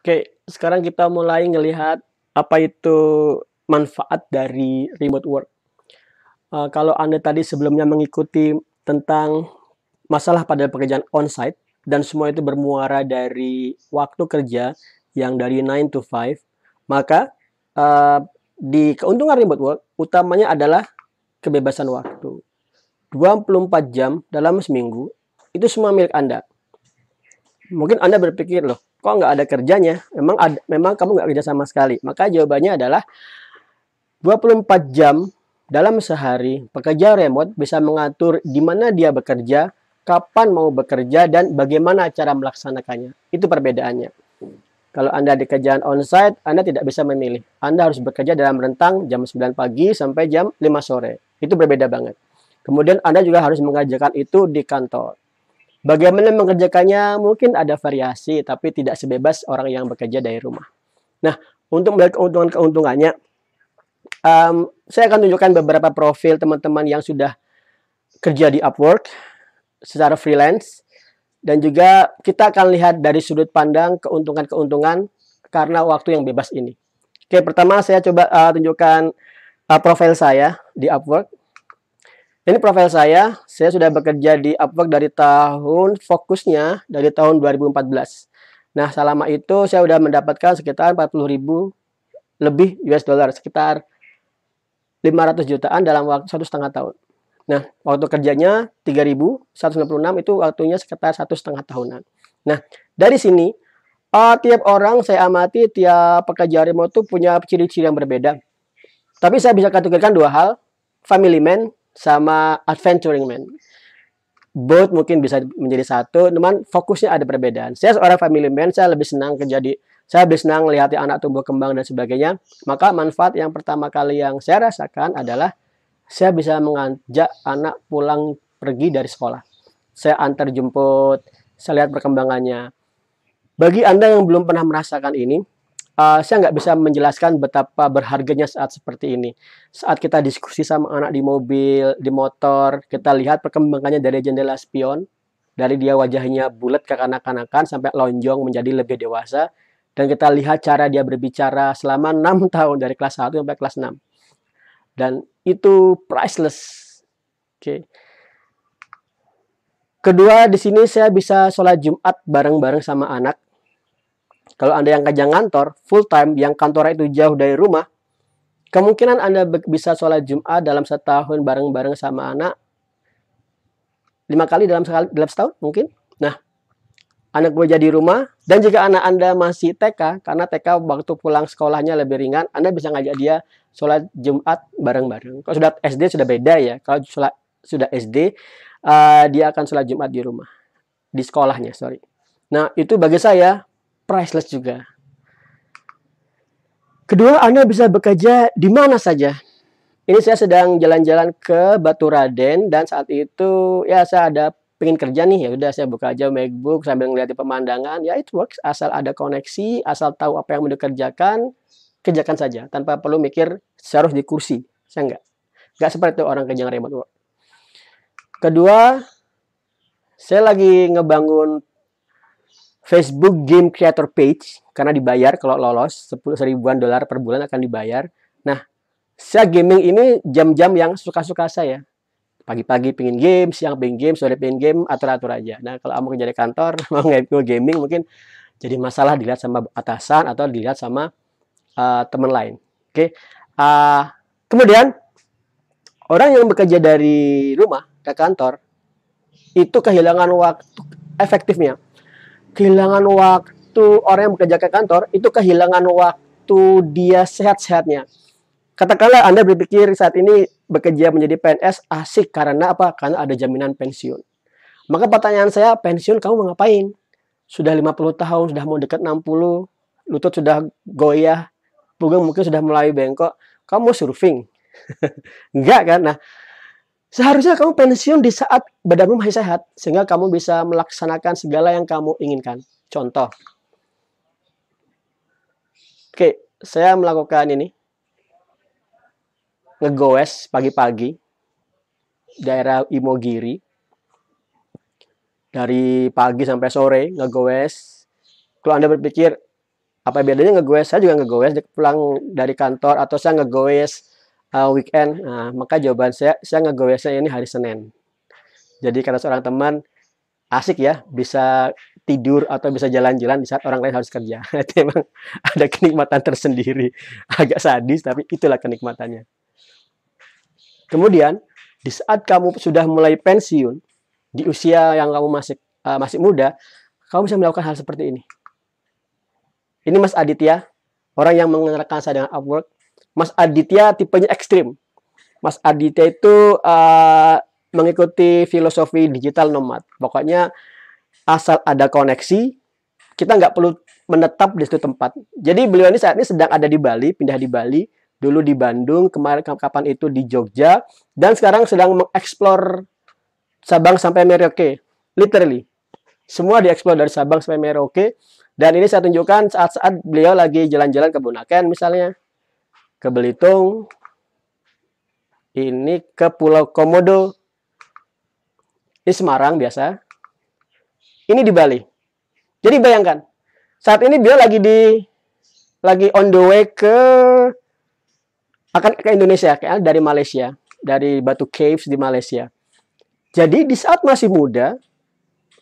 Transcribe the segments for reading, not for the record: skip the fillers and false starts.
Oke, sekarang kita mulai ngelihat apa itu manfaat dari remote work. Kalau Anda tadi sebelumnya mengikuti tentang masalah pada pekerjaan onsite dan semua itu bermuara dari waktu kerja yang dari 9 to 5, maka, di keuntungan remote work utamanya adalah kebebasan waktu. 24 jam dalam seminggu, itu semua milik Anda. Mungkin Anda berpikir, "Loh, kok nggak ada kerjanya? Memang kamu nggak kerja sama sekali?" Maka jawabannya adalah 24 jam dalam sehari, pekerja remote bisa mengatur di mana dia bekerja, kapan mau bekerja, dan bagaimana cara melaksanakannya. Itu perbedaannya. Kalau Anda di kerjaan onsite, Anda tidak bisa memilih. Anda harus bekerja dalam rentang jam 9 pagi sampai jam 5 sore. Itu berbeda banget. Kemudian Anda juga harus mengerjakan itu di kantor. Bagaimana mengerjakannya? Mungkin ada variasi, tapi tidak sebebas orang yang bekerja dari rumah. Nah, untuk melihat keuntungan-keuntungannya, saya akan tunjukkan beberapa profil teman-teman yang sudah kerja di Upwork secara freelance, dan juga kita akan lihat dari sudut pandang keuntungan-keuntungan karena waktu yang bebas ini. Oke, pertama saya coba tunjukkan profil saya di Upwork. Ini profil saya sudah bekerja di Upwork dari fokusnya dari tahun 2014. Nah, selama itu saya sudah mendapatkan sekitar 40.000 lebih US dollar, sekitar 500 jutaan dalam waktu 1,5 tahun. Nah, waktu kerjanya 3.196, itu waktunya sekitar 1,5 tahunan. Nah, dari sini, tiap orang saya amati, tiap pekerja remote itu punya ciri-ciri yang berbeda. Tapi saya bisa kategorikan dua hal, family man sama adventuring man. Both mungkin bisa menjadi satu, teman fokusnya ada perbedaan. Saya seorang family man, saya lebih senang melihat anak tumbuh kembang dan sebagainya. Maka manfaat yang pertama kali yang saya rasakan adalah saya bisa mengajak anak pulang pergi dari sekolah. Saya antar jemput, saya lihat perkembangannya. Bagi Anda yang belum pernah merasakan ini, saya nggak bisa menjelaskan betapa berharganya saat seperti ini. Saat kita diskusi sama anak di mobil, di motor, kita lihat perkembangannya dari jendela spion, dari dia wajahnya bulat kekanak-kanakan sampai lonjong menjadi lebih dewasa, dan kita lihat cara dia berbicara selama 6 tahun dari kelas 1 sampai kelas 6. Dan itu priceless. Oke. Kedua, di sini saya bisa sholat Jumat bareng-bareng sama anak. Kalau Anda yang kerja ngantor, full time, yang kantornya itu jauh dari rumah, kemungkinan Anda bisa sholat Jumat dalam setahun bareng-bareng sama anak 5 kali dalam setahun mungkin. Nah, anak bekerja di rumah, dan jika anak Anda masih TK, karena TK waktu pulang sekolahnya lebih ringan, Anda bisa ngajak dia sholat Jumat bareng-bareng. Kalau sudah SD sudah beda ya. Kalau sudah SD, dia akan sholat Jumat di rumah, di sekolahnya, sorry. Nah, itu bagi saya priceless juga. Kedua, Anda bisa bekerja di mana saja. Ini saya sedang jalan-jalan ke Baturaden, dan saat itu ya saya ada pengen kerja nih, ya udah saya buka aja MacBook sambil ngeliatin pemandangan, ya it works, asal ada koneksi, asal tahu apa yang mau dikerjakan, kerjakan saja tanpa perlu mikir saya harus di kursi. Saya enggak seperti orang kerja remote work. Kedua, saya lagi ngebangun Facebook Game Creator Page karena dibayar kalau lolos, 10.000-an dolar per bulan akan dibayar. Nah, saya gaming ini jam-jam yang suka-suka saya. Pagi-pagi pingin game, siang pingin game, sore pingin game, atur-atur aja. Nah, kalau kamu kerja di kantor, mau gaming mungkin jadi masalah dilihat sama atasan atau dilihat sama teman lain. Oke. Kemudian, orang yang bekerja dari rumah ke kantor, itu kehilangan waktu efektifnya. Kehilangan waktu orang yang bekerja ke kantor, itu kehilangan waktu dia sehat-sehatnya. Katakanlah Anda berpikir saat ini bekerja menjadi PNS asik karena apa? Karena ada jaminan pensiun. Maka pertanyaan saya, pensiun kamu mau ngapain? Sudah 50 tahun, sudah mau dekat 60, lutut sudah goyah, punggung mungkin sudah mulai bengkok. Kamu mau surfing? Enggak kan? Nah, seharusnya kamu pensiun di saat badanmu masih sehat, sehingga kamu bisa melaksanakan segala yang kamu inginkan. Contoh. Oke, saya melakukan ini. Ngegoes pagi-pagi. Daerah Imogiri. Dari pagi sampai sore, ngegoes. Kalau Anda berpikir, Apa bedanya ngegoes? Saya juga ngegoes pulang dari kantor atau saya ngegoes weekend. Nah, maka jawaban saya ngegoesnya ini hari Senin. Jadi kata seorang teman, asik ya bisa tidur atau bisa jalan-jalan di saat orang lain harus kerja. Itu emang ada kenikmatan tersendiri. Agak sadis, tapi itulah kenikmatannya. Kemudian, di saat kamu sudah mulai pensiun, di usia yang kamu masih muda, kamu bisa melakukan hal seperti ini. Ini Mas Aditya, orang yang mengenalkan saya dengan Upwork. Mas Aditya tipenya ekstrim. Mas Aditya itu mengikuti filosofi digital nomad. Pokoknya asal ada koneksi, kita nggak perlu menetap di suatu tempat. Jadi beliau ini saat ini sedang ada di Bali, pindah di Bali, dulu di Bandung, kemarin kapan itu di Jogja, dan sekarang sedang mengeksplor Sabang sampai Merauke. Literally. Semua dieksplor dari Sabang sampai Merauke. Dan ini saya tunjukkan saat-saat beliau lagi jalan-jalan ke Bunaken misalnya, ke Belitung, ini ke Pulau Komodo, ini Semarang biasa, ini di Bali. Jadi bayangkan, saat ini beliau lagi on the way akan ke Indonesia, kayak dari Malaysia, dari Batu Caves di Malaysia. Jadi di saat masih muda,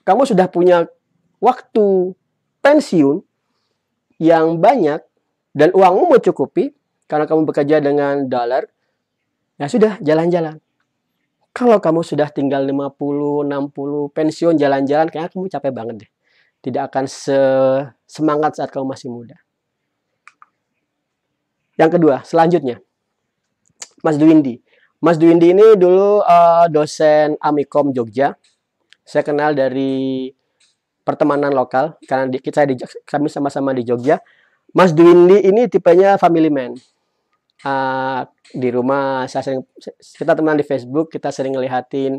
kamu sudah punya waktu pensiun yang banyak dan uangmu mencukupi karena kamu bekerja dengan dolar, ya sudah jalan-jalan. Kalau kamu sudah tinggal 50, 60 pensiun jalan-jalan, kayaknya kamu capek banget deh. Tidak akan semangat saat kamu masih muda. Yang kedua, selanjutnya, Mas Dwindi. Mas Dwindi ini dulu dosen Amikom Jogja. Saya kenal dari pertemanan lokal karena kami sama-sama di Jogja. Mas Dwindi ini tipenya family man. Di rumah kita teman di Facebook, kita sering ngelihatin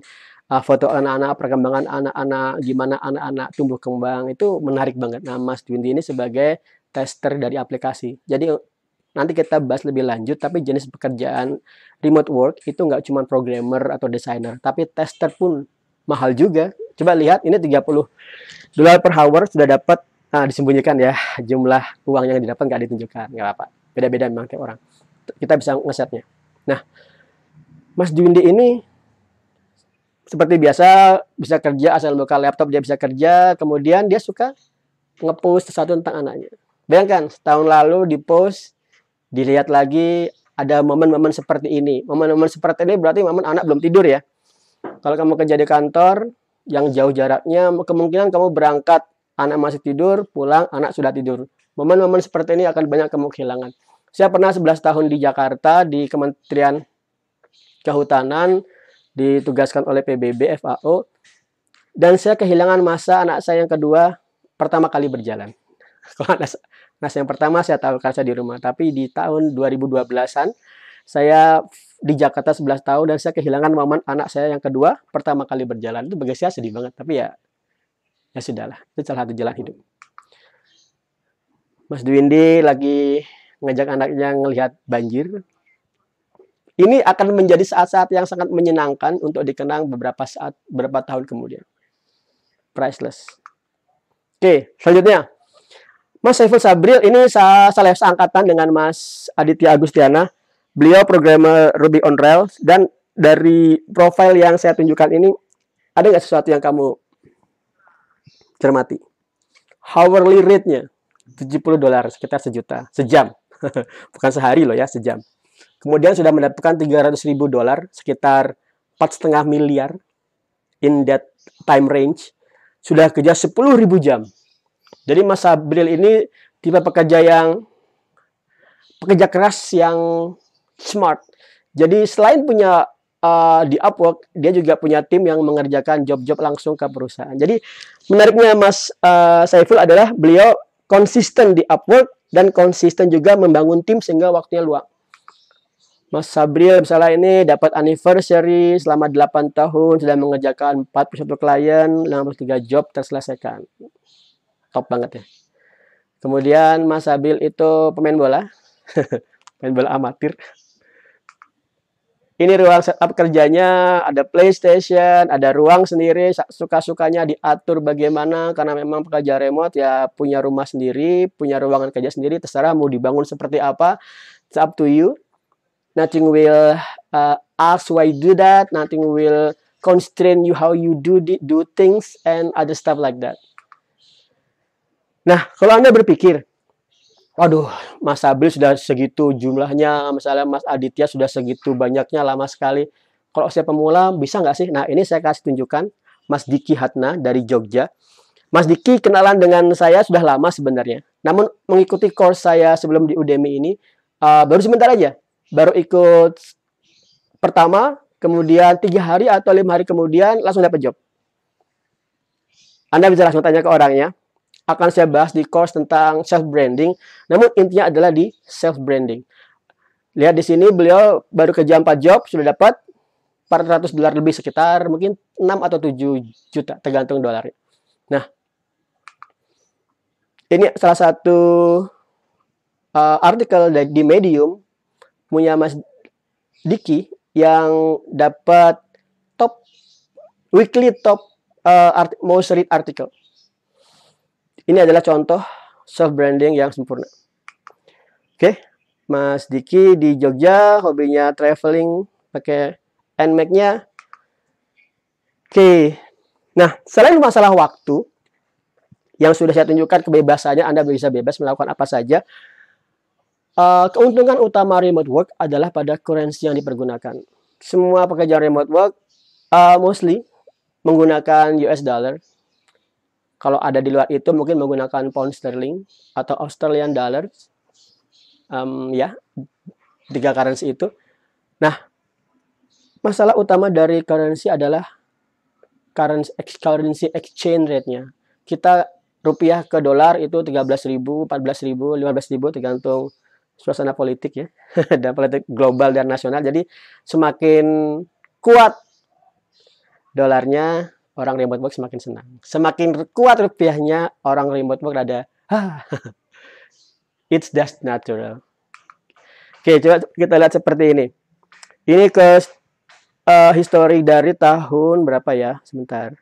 foto anak-anak, perkembangan anak-anak, gimana anak-anak tumbuh kembang, itu menarik banget. Nah, Mas Dwindi ini sebagai tester dari aplikasi. Jadi nanti kita bahas lebih lanjut, tapi jenis pekerjaan remote work itu nggak cuma programmer atau desainer, tapi tester pun mahal juga. Coba lihat, ini $30 per hour sudah dapat. Nah, disembunyikan ya, jumlah uang yang didapat nggak ditunjukkan, nggak apa-apa. Beda-beda memang tiap orang. Kita bisa ngesetnya. Nah, Mas Dwindi ini seperti biasa bisa kerja asal buka laptop dia bisa kerja. Kemudian dia suka ngepost sesuatu tentang anaknya. Bayangkan setahun lalu di post, dilihat lagi ada momen-momen seperti ini. Momen-momen seperti ini berarti momen anak belum tidur ya. Kalau kamu kerja di kantor yang jauh jaraknya, kemungkinan kamu berangkat anak masih tidur, pulang anak sudah tidur. Momen-momen seperti ini akan banyak kamu kehilangan. Saya pernah 11 tahun di Jakarta di Kementerian Kehutanan, ditugaskan oleh PBB, FAO, dan saya kehilangan masa anak saya yang kedua pertama kali berjalan. Kalau anak saya yang pertama saya tahu karena saya di rumah, tapi di tahun 2012-an saya di Jakarta 11 tahun dan saya kehilangan momen anak saya yang kedua pertama kali berjalan. Itu bagi saya sedih banget, tapi ya sudahlah, itu salah satu jalan hidup. Mas Dwindi lagi ngajak anaknya ngelihat banjir. Ini akan menjadi saat-saat yang sangat menyenangkan untuk dikenang beberapa tahun kemudian. Priceless. Oke, selanjutnya. Mas Saiful Sabril, ini saya seangkatan dengan Mas Aditya Agustiana. Beliau programmer Ruby on Rails. Dan dari profil yang saya tunjukkan ini, ada nggak sesuatu yang kamu cermati? Hourly rate-nya $70, sekitar sejuta, sejam. Bukan sehari loh ya, sejam. Kemudian sudah mendapatkan $300.000, sekitar 4,5 miliar in that time range. Sudah kerja 10.000 jam. Jadi Mas Sabril ini tipe pekerja keras yang smart. Jadi selain punya di Upwork, dia juga punya tim yang mengerjakan job-job langsung ke perusahaan. Jadi menariknya Mas Saiful adalah beliau konsisten di Upwork dan konsisten juga membangun tim sehingga waktunya luang. Mas Sabril misalnya ini dapat anniversary selama 8 tahun, sudah mengerjakan 41 klien, 63 job terselesaikan. Top banget ya. Kemudian Mas Sabril itu pemain bola. Pemain bola amatir. Ini ruang setup kerjanya, ada PlayStation, ada ruang sendiri, suka-sukanya diatur bagaimana, karena memang pekerja remote ya punya rumah sendiri, punya ruangan kerja sendiri, terserah mau dibangun seperti apa, it's up to you. Nothing will ask why you do that, nothing will constrain you how you do things and other stuff like that. Nah, kalau Anda berpikir, waduh, Mas Sabil sudah segitu jumlahnya, misalnya Mas Aditya sudah segitu banyaknya, lama sekali. Kalau saya pemula, bisa nggak sih? Nah, ini saya kasih tunjukkan Mas Diki Hatna dari Jogja. Mas Diki kenalan dengan saya sudah lama sebenarnya. Namun mengikuti course saya sebelum di Udemy ini, baru sebentar aja. Baru ikut pertama, kemudian 3 hari atau 5 hari kemudian langsung dapat job. Anda bisa langsung tanya ke orangnya. Akan saya bahas di course tentang self-branding. Namun intinya adalah di self-branding. Lihat di sini beliau baru kerja 4 job, sudah dapat $400 lebih, sekitar mungkin 6 atau 7 juta, tergantung dolarnya. Nah, ini salah satu artikel di Medium punya Mas Diki yang dapat weekly top most read article. Ini adalah contoh self-branding yang sempurna. Oke, Mas Diki di Jogja, hobinya traveling, pakai NMAX-nya. Oke, nah selain masalah waktu, yang sudah saya tunjukkan kebebasannya, Anda bisa bebas melakukan apa saja. Keuntungan utama remote work adalah pada currency yang dipergunakan. Semua pekerjaan remote work mostly menggunakan US dollar. Kalau ada di luar itu mungkin menggunakan pound sterling atau Australian dollars. Ya, 3 currency itu. Nah, masalah utama dari currency adalah currency exchange rate-nya. Kita rupiah ke dolar itu 13.000, 14.000, 15.000 tergantung suasana politik ya. Dan politik global dan nasional. Jadi semakin kuat dolarnya, orang remote work semakin senang. Semakin kuat rupiahnya, orang remote work rada, it's just natural. Oke, coba kita lihat seperti ini. Ini ke history dari tahun berapa ya? Sebentar.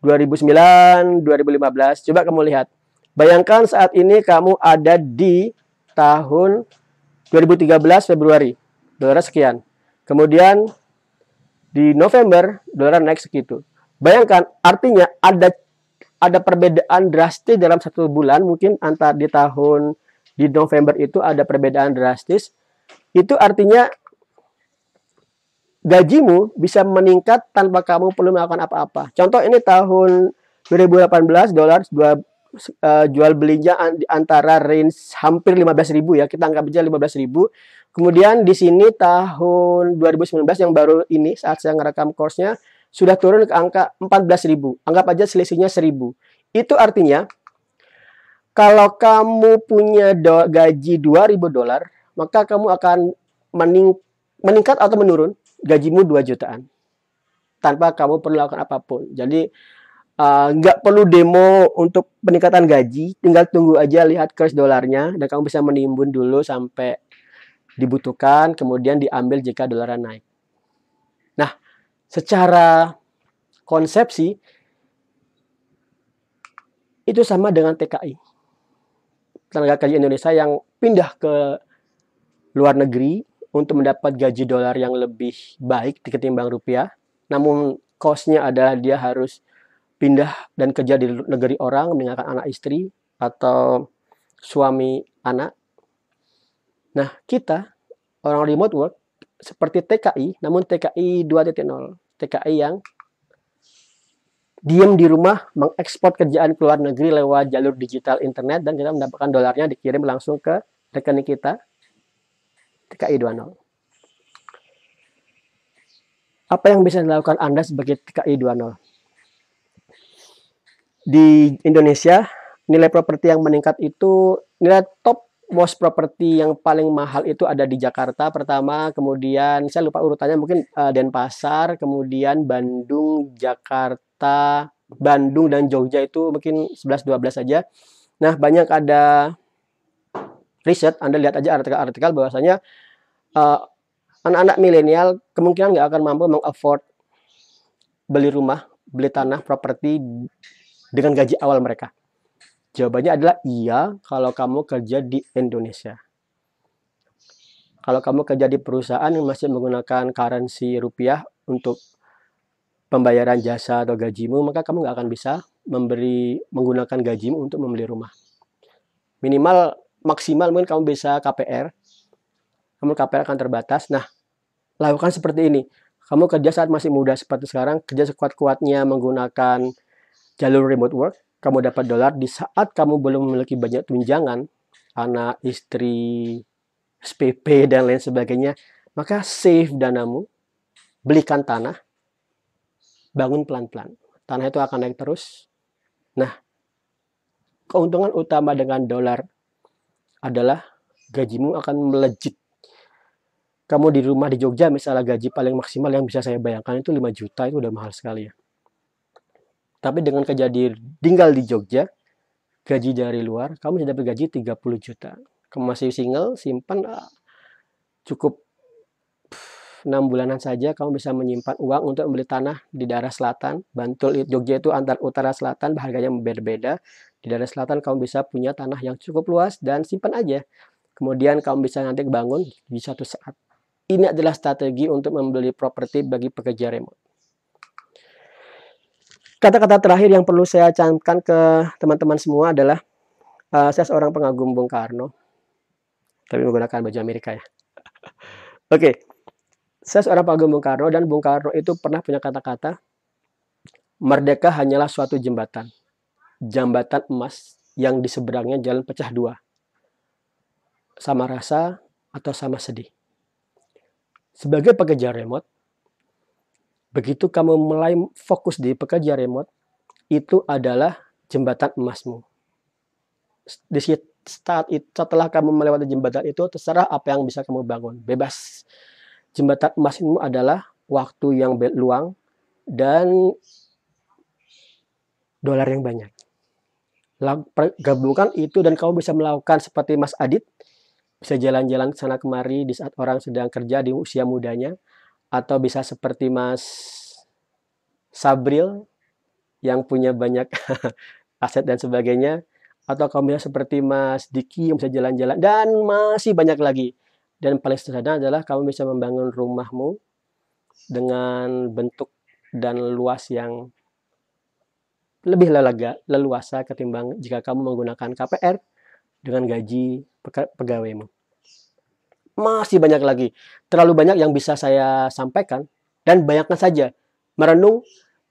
2009, 2015. Coba kamu lihat. Bayangkan saat ini kamu ada di tahun 2013 Februari. Dolar sekian. Kemudian di November, dolar naik segitu. Bayangkan, artinya ada perbedaan drastis dalam 1 bulan, mungkin antara di November itu ada perbedaan drastis. Itu artinya gajimu bisa meningkat tanpa kamu perlu melakukan apa-apa. Contoh ini tahun 2018, dolar jual belinya antara range hampir 15.000 ya, kita anggap aja 15.000. Kemudian di sini tahun 2019 yang baru ini saat saya ngerekam course-nya sudah turun ke angka 14.000. Anggap aja selisihnya 1.000. Itu artinya kalau kamu punya gaji 2.000 dolar, maka kamu akan meningkat atau menurun gajimu 2 jutaan. Tanpa kamu perlu lakukan apapun. Jadi nggak perlu demo untuk peningkatan gaji, tinggal tunggu aja lihat kurs dolarnya dan kamu bisa menimbun dulu sampai dibutuhkan, kemudian diambil jika dolar naik. Nah, secara konsepsi itu sama dengan TKI, tenaga kerja Indonesia yang pindah ke luar negeri untuk mendapat gaji dolar yang lebih baik ketimbang rupiah. Namun cost-nya adalah dia harus pindah dan kerja di negeri orang, meninggalkan anak istri atau suami anak. Nah, kita orang remote work seperti TKI, namun TKI 2.0, TKI yang diam di rumah mengekspor kerjaan ke luar negeri lewat jalur digital internet dan kita mendapatkan dolarnya dikirim langsung ke rekening kita. TKI 2.0. Apa yang bisa dilakukan Anda sebagai TKI 2.0? Di Indonesia, nilai properti yang meningkat itu, nilai top most properti yang paling mahal itu ada di Jakarta pertama, kemudian saya lupa urutannya, mungkin Denpasar, kemudian Bandung, Jakarta, Bandung dan Jogja itu mungkin 11-12 saja. Nah, banyak ada riset, Anda lihat aja artikel-artikel bahwasanya Anak-anak milenial kemungkinan nggak akan mampu meng-afford beli rumah, beli tanah, properti dengan gaji awal mereka. Jawabannya adalah iya kalau kamu kerja di Indonesia. Kalau kamu kerja di perusahaan yang masih menggunakan currency rupiah untuk pembayaran jasa atau gajimu, maka kamu nggak akan bisa menggunakan gajimu untuk membeli rumah. Minimal maksimal mungkin kamu bisa KPR. Kamu KPR akan terbatas. Nah, lakukan seperti ini. Kamu kerja saat masih muda seperti sekarang, kerja sekuat-kuatnya menggunakan jalur remote work, kamu dapat dolar. Di saat kamu belum memiliki banyak tunjangan, anak, istri, SPP, dan lain sebagainya, maka save danamu, belikan tanah, bangun pelan-pelan. Tanah itu akan naik terus. Nah, keuntungan utama dengan dolar adalah gajimu akan melejit. Kamu di rumah di Jogja misalnya, gaji paling maksimal yang bisa saya bayangkan itu 5 juta, itu udah mahal sekali ya. Tapi dengan tinggal di Jogja, gaji dari luar, kamu bisa dapat gaji 30 juta. Kamu masih single, simpan cukup 6 bulanan saja, kamu bisa menyimpan uang untuk membeli tanah di daerah selatan. Bantul, Jogja itu antar utara selatan, harganya berbeda-beda. Di daerah selatan kamu bisa punya tanah yang cukup luas dan simpan aja. Kemudian kamu bisa nanti bangun di suatu saat. Ini adalah strategi untuk membeli properti bagi pekerja remote. Kata-kata terakhir yang perlu saya camkan ke teman-teman semua adalah, saya seorang pengagum Bung Karno, tapi menggunakan baju Amerika ya. Oke, saya seorang pengagum Bung Karno, dan Bung Karno itu pernah punya kata-kata, merdeka hanyalah suatu jembatan emas yang di seberangnya jalan pecah dua, sama rasa atau sama sedih. Sebagai pekerja remote, begitu kamu mulai fokus di pekerja remote, itu adalah jembatan emasmu. Setelah kamu melewati jembatan itu, terserah apa yang bisa kamu bangun, bebas. Jembatan emasmu adalah waktu yang luang dan dolar yang banyak. Gabungkan itu dan kamu bisa melakukan seperti Mas Adit, bisa jalan-jalan sana kemari di saat orang sedang kerja di usia mudanya, atau bisa seperti Mas Sabril yang punya banyak aset dan sebagainya, atau kamu bisa seperti Mas Diki yang bisa jalan-jalan, dan masih banyak lagi. Dan paling sederhana adalah kamu bisa membangun rumahmu dengan bentuk dan luas yang lebih leluasa ketimbang jika kamu menggunakan KPR dengan gaji pegawaimu. Masih banyak lagi, terlalu banyak yang bisa saya sampaikan, dan bayangkan saja, merenung,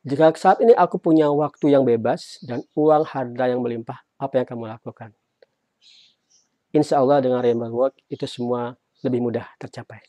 jika saat ini aku punya waktu yang bebas dan uang harta yang melimpah, apa yang kamu lakukan? Insya Allah dengan remote work itu semua lebih mudah tercapai.